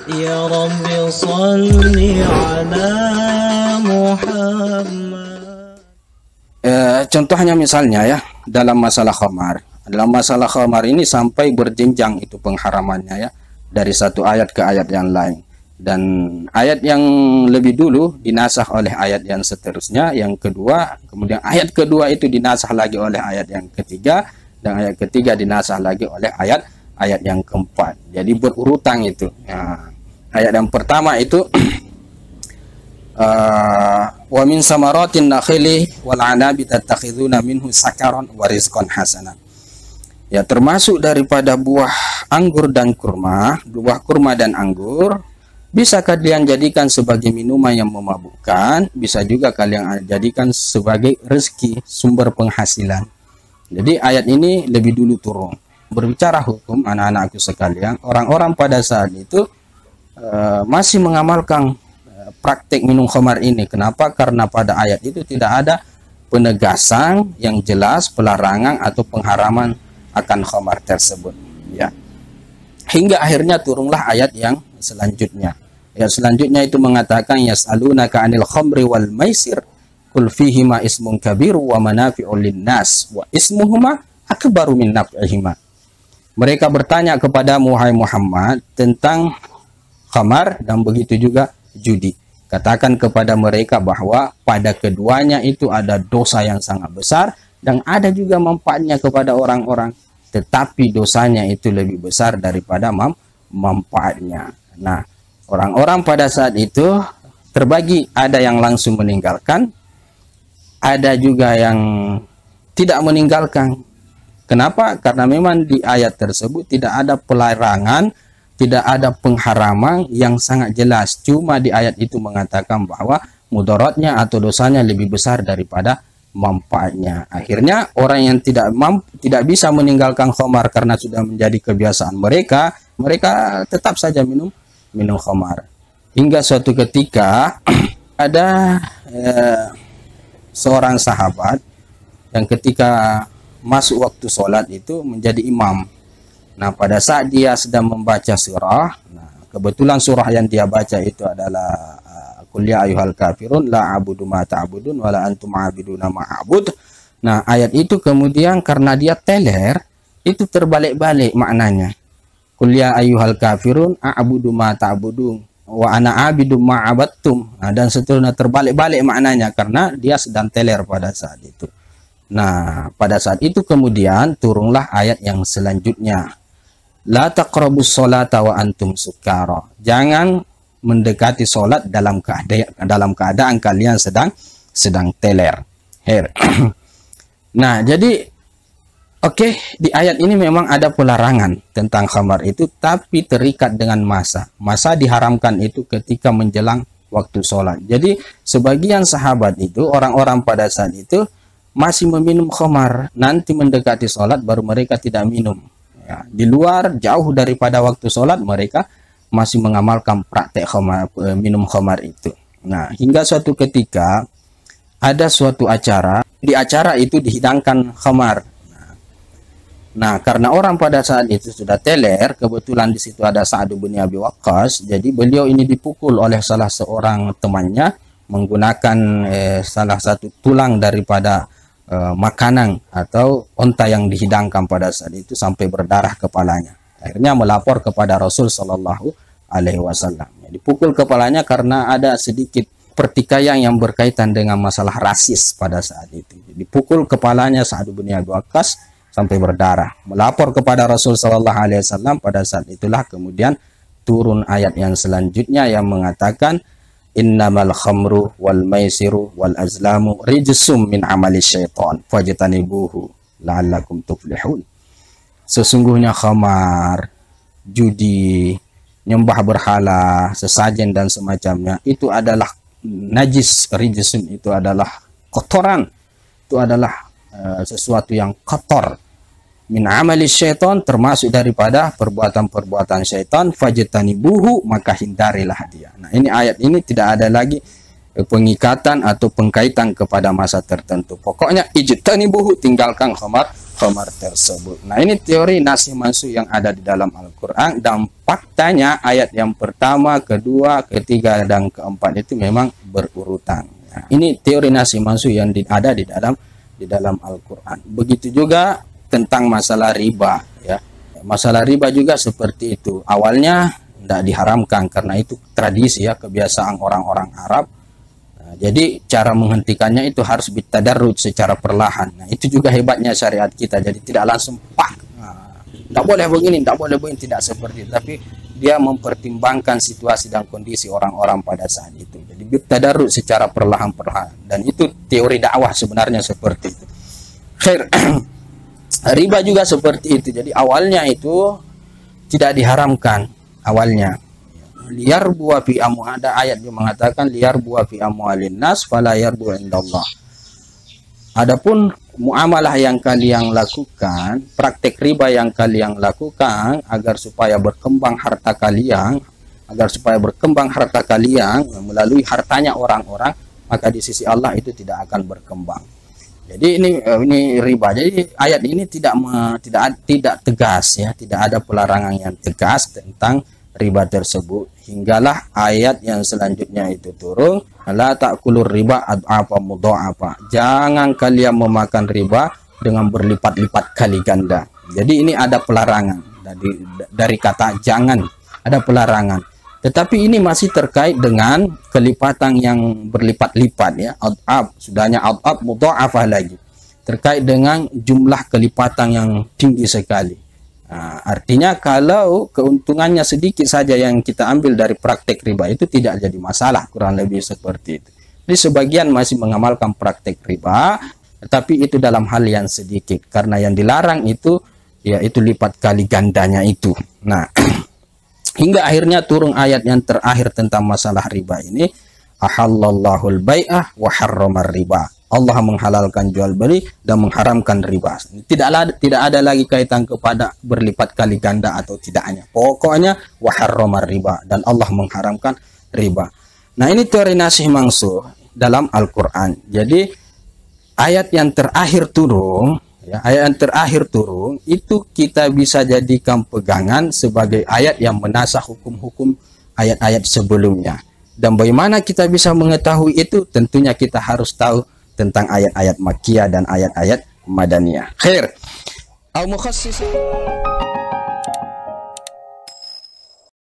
Ya Rabbi salli ala Muhammad. Contohnya misalnya ya, dalam masalah khamar. Dalam masalah khamar ini sampai berjenjang itu pengharamannya ya, dari satu ayat ke ayat yang lain. Dan ayat yang lebih dulu dinasah oleh ayat yang seterusnya, yang kedua, kemudian ayat kedua itu dinasah lagi oleh ayat yang ketiga, dan ayat ketiga dinasah lagi oleh ayat yang keempat. Jadi berurutan itu. Nah, ayat yang pertama itu wa min samaratin nakhili wal anabi tattakhiduna minhu sakaran wa rizqan hasanan. Ya, termasuk daripada buah anggur dan kurma, buah kurma dan anggur, bisa kalian jadikan sebagai minuman yang memabukkan, bisa juga kalian jadikan sebagai rezeki, sumber penghasilan. Jadi ayat ini lebih dulu turun. Berbicara hukum, anak-anakku sekalian, orang-orang pada saat itu masih mengamalkan praktek minum khamar ini. Kenapa? Karena pada ayat itu tidak ada penegasan yang jelas, pelarangan atau pengharaman akan khamar tersebut ya. Hingga akhirnya turunlah ayat yang selanjutnya. Ayat selanjutnya itu mengatakan yas'alunaka 'anil khamri wal maisir qul fihima ismun kabiru wa manafi'u lin-nas wa ismuhuma akbaru min naf'ihima. Mereka bertanya kepada Muhammad tentang khamar dan begitu juga judi. Katakan kepada mereka bahwa pada keduanya itu ada dosa yang sangat besar dan ada juga manfaatnya kepada orang-orang, tetapi dosanya itu lebih besar daripada manfaatnya. Nah, orang-orang pada saat itu terbagi, ada yang langsung meninggalkan, ada juga yang tidak meninggalkan. Kenapa? Karena memang di ayat tersebut tidak ada pelarangan, tidak ada pengharaman yang sangat jelas. Cuma di ayat itu mengatakan bahwa mudaratnya atau dosanya lebih besar daripada manfaatnya. Akhirnya orang yang tidak bisa meninggalkan khamar karena sudah menjadi kebiasaan mereka, mereka tetap saja minum khamar. Hingga suatu ketika ada seorang sahabat yang ketika masuk waktu sholat itu menjadi imam. Nah, pada saat dia sedang membaca surah, nah, kebetulan surah yang dia baca itu adalah Qul ya ayyuhal kafirun la a'budu ma ta'budun wa la antum 'abiduna ma a'bud. Nah, ayat itu kemudian karena dia teler, itu terbalik-balik maknanya. Qul ya ayyuhal kafirun a'budu ma ta'budun wa ana 'abidu ma 'abadtum. Nah, dan seterusnya terbalik-balik maknanya karena dia sedang teler pada saat itu. Nah, pada saat itu kemudian turunlah ayat yang selanjutnya. La taqrabus sholata wa antum sukara. Jangan mendekati sholat dalam keadaan kalian sedang teler. Nah, jadi di ayat ini memang ada pelarangan tentang khamar itu, tapi terikat dengan masa. Masa diharamkan itu ketika menjelang waktu sholat. Jadi sebagian sahabat itu, orang-orang pada saat itu masih meminum khamar. Nanti mendekati sholat baru mereka tidak minum. Ya, di luar jauh daripada waktu sholat mereka masih mengamalkan praktek minum khamar itu. Nah, hingga suatu ketika ada suatu acara, di acara itu dihidangkan khamar. Nah, karena orang pada saat itu sudah teler, kebetulan di situ ada Sa'ad bin Abi Waqqas, jadi beliau ini dipukul oleh salah seorang temannya menggunakan salah satu tulang daripada makanan atau onta yang dihidangkan pada saat itu sampai berdarah kepalanya. Akhirnya melapor kepada Rasul Shallallahu Alaihi Wasallam. Dipukul kepalanya karena ada sedikit pertikaian yang berkaitan dengan masalah rasis pada saat itu. Dipukul kepalanya Sa'ad bin Abi Waqqas sampai berdarah. Melapor kepada Rasul Shallallahu Alaihi Wasallam. Pada saat itulah kemudian turun ayat yang selanjutnya yang mengatakan innamal khamru wal maisiru wal azlamu rijsum min amali syaitan fajtanibuhu la'allakum tuflihun. Sesungguhnya khamar, judi, nyembah berhala, sesajen dan semacamnya itu adalah najis, rijsun itu adalah kotoran, itu adalah sesuatu yang kotor, min amali syaitan, termasuk daripada perbuatan-perbuatan syaitan, fajtanibuhu, maka hindarilah dia. Nah, ini ayat ini tidak ada lagi pengikatan atau pengkaitan kepada masa tertentu. Pokoknya ijtanibuhu, tinggalkan khamar tersebut. Nah, ini teori nasih mansuh yang ada di dalam Al-Qur'an, dan faktanya ayat yang pertama, kedua, ketiga dan keempat itu memang berurutan. Nah, ini teori nasih mansuh yang ada di dalam Al-Qur'an. Begitu juga tentang masalah riba, ya. Masalah riba juga seperti itu. Awalnya tidak diharamkan karena itu tradisi, ya, kebiasaan orang-orang Arab. Nah, jadi cara menghentikannya itu harus bitadarruj, secara perlahan. Nah, itu juga hebatnya syariat kita. Jadi tidak langsung pak. Tidak boleh begini, tidak boleh begini, tidak seperti itu. Tapi dia mempertimbangkan situasi dan kondisi orang-orang pada saat itu. Jadi bitadarruj secara perlahan-perlahan. Dan itu teori dakwah sebenarnya seperti itu. Khair. Riba juga seperti itu. Jadi awalnya itu tidak diharamkan. Awalnya liar buah fi amwal, ada ayat yang mengatakan liar buah fi amwalin nas fala yarbu indallah. Adapun muamalah yang kalian lakukan, praktek riba yang kalian lakukan agar supaya berkembang harta kalian, melalui hartanya orang-orang, maka di sisi Allah itu tidak akan berkembang. Jadi ini riba. Jadi ayat ini tidak tegas, ya, tidak ada pelarangan yang tegas tentang riba tersebut, hinggalah ayat yang selanjutnya itu turun, la ta'kulur riba ad'afa mudha'afa. Jangan kalian memakan riba dengan berlipat-lipat kali ganda. Jadi ini ada pelarangan dari kata jangan, ada pelarangan. Tetapi ini masih terkait dengan kelipatan yang berlipat-lipat, ya. Ad'af, sudahnya ad'af mudha'afa lagi. Terkait dengan jumlah kelipatan yang tinggi sekali. Nah, artinya kalau keuntungannya sedikit saja yang kita ambil dari praktek riba itu tidak jadi masalah, kurang lebih seperti itu. Jadi sebagian masih mengamalkan praktek riba, tetapi itu dalam hal yang sedikit, karena yang dilarang itu yaitu lipat kali gandanya itu. Nah, hingga akhirnya turun ayat yang terakhir tentang masalah riba ini, ahallallahul bai'ah wa harramar riba. Allah menghalalkan jual beli dan mengharamkan riba. Tidak ada lagi kaitan kepada berlipat kali ganda atau tidaknya. Pokoknya wa harramar riba, dan Allah mengharamkan riba. Nah, ini teori nasih mansuh dalam Al-Qur'an. Jadi ayat yang terakhir turun, ya, itu kita bisa jadikan pegangan sebagai ayat yang menasakh hukum-hukum ayat-ayat sebelumnya. Dan bagaimana kita bisa mengetahui itu? Tentunya kita harus tahu tentang ayat-ayat Makkiyah dan ayat-ayat Madaniyah. Khair. Al-Mukhassisin